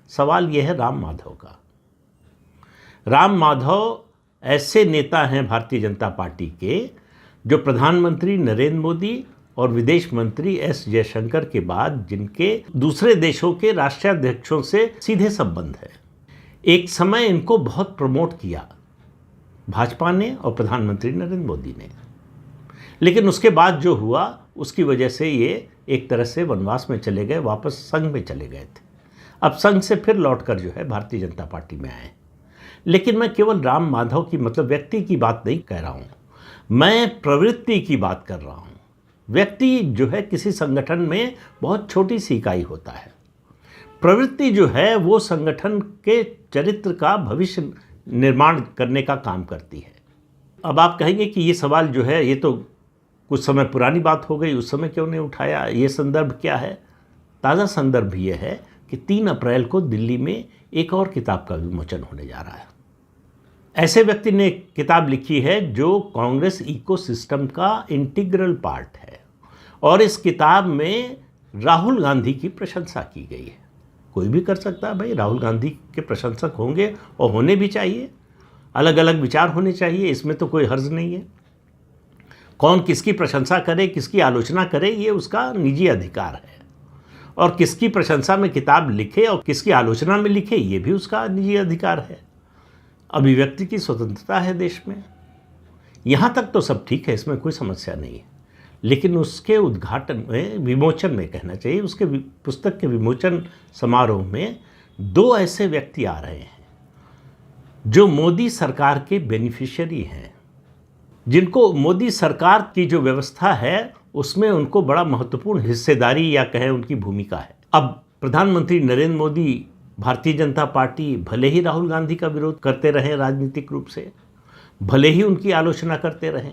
सवाल यह है राम माधव का। राम माधव ऐसे नेता हैं भारतीय जनता पार्टी के जो प्रधानमंत्री नरेंद्र मोदी और विदेश मंत्री एस जयशंकर के बाद जिनके दूसरे देशों के राष्ट्राध्यक्षों से सीधे संबंध है। एक समय इनको बहुत प्रमोट किया भाजपा ने और प्रधानमंत्री नरेंद्र मोदी ने, लेकिन उसके बाद जो हुआ उसकी वजह से ये एक तरह से वनवास में चले गए, वापस संघ में चले गए थे। अब संघ से फिर लौटकर जो है भारतीय जनता पार्टी में आए। लेकिन मैं केवल राम माधव की मतलब व्यक्ति की बात नहीं कह रहा हूँ, मैं प्रवृत्ति की बात कर रहा हूँ। व्यक्ति जो है किसी संगठन में बहुत छोटी सी इकाई होता है, प्रवृत्ति जो है वो संगठन के चरित्र का भविष्य निर्माण करने का काम करती है। अब आप कहेंगे कि ये सवाल जो है ये तो कुछ समय पुरानी बात हो गई, उस समय क्यों नहीं उठाया, ये संदर्भ क्या है? ताज़ा संदर्भ ये है कि 3 अप्रैल को दिल्ली में एक और किताब का विमोचन होने जा रहा है। ऐसे व्यक्ति ने एक किताब लिखी है जो कांग्रेस इकोसिस्टम का इंटीग्रल पार्ट है, और इस किताब में राहुल गांधी की प्रशंसा की गई है। कोई भी कर सकता है भाई, राहुल गांधी के प्रशंसक होंगे और होने भी चाहिए, अलग अलग विचार होने चाहिए, इसमें तो कोई हर्ज नहीं है। कौन किसकी प्रशंसा करे, किसकी आलोचना करे, ये उसका निजी अधिकार है, और किसकी प्रशंसा में किताब लिखे और किसकी आलोचना में लिखे ये भी उसका निजी अधिकार है। अभिव्यक्ति की स्वतंत्रता है देश में, यहाँ तक तो सब ठीक है, इसमें कोई समस्या नहीं है। लेकिन उसके उद्घाटन में, विमोचन में कहना चाहिए, उसके पुस्तक के विमोचन समारोह में 2 ऐसे व्यक्ति आ रहे हैं जो मोदी सरकार के बेनिफिशियरी हैं, जिनको मोदी सरकार की जो व्यवस्था है उसमें उनको बड़ा महत्वपूर्ण हिस्सेदारी या कहें उनकी भूमिका है। अब प्रधानमंत्री नरेंद्र मोदी, भारतीय जनता पार्टी भले ही राहुल गांधी का विरोध करते रहे राजनीतिक रूप से, भले ही उनकी आलोचना करते रहे,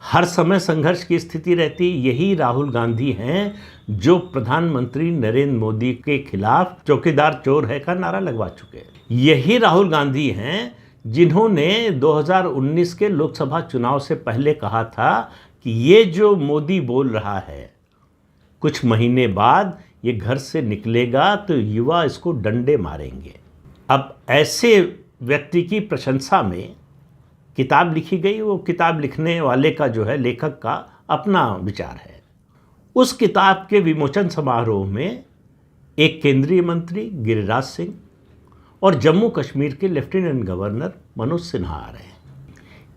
हर समय संघर्ष की स्थिति रहती, यही राहुल गांधी हैं जो प्रधानमंत्री नरेंद्र मोदी के खिलाफ चौकीदार चोर है का नारा लगवा चुके हैं। यही राहुल गांधी हैं जिन्होंने 2019 के लोकसभा चुनाव से पहले कहा था कि ये जो मोदी बोल रहा है कुछ महीने बाद ये घर से निकलेगा तो युवा इसको डंडे मारेंगे। अब ऐसे व्यक्ति की प्रशंसा में किताब लिखी गई, वो किताब लिखने वाले का जो है लेखक का अपना विचार है। उस किताब के विमोचन समारोह में एक केंद्रीय मंत्री गिरिराज सिंह और जम्मू कश्मीर के लेफ्टिनेंट गवर्नर मनोज सिन्हा आ रहे हैं।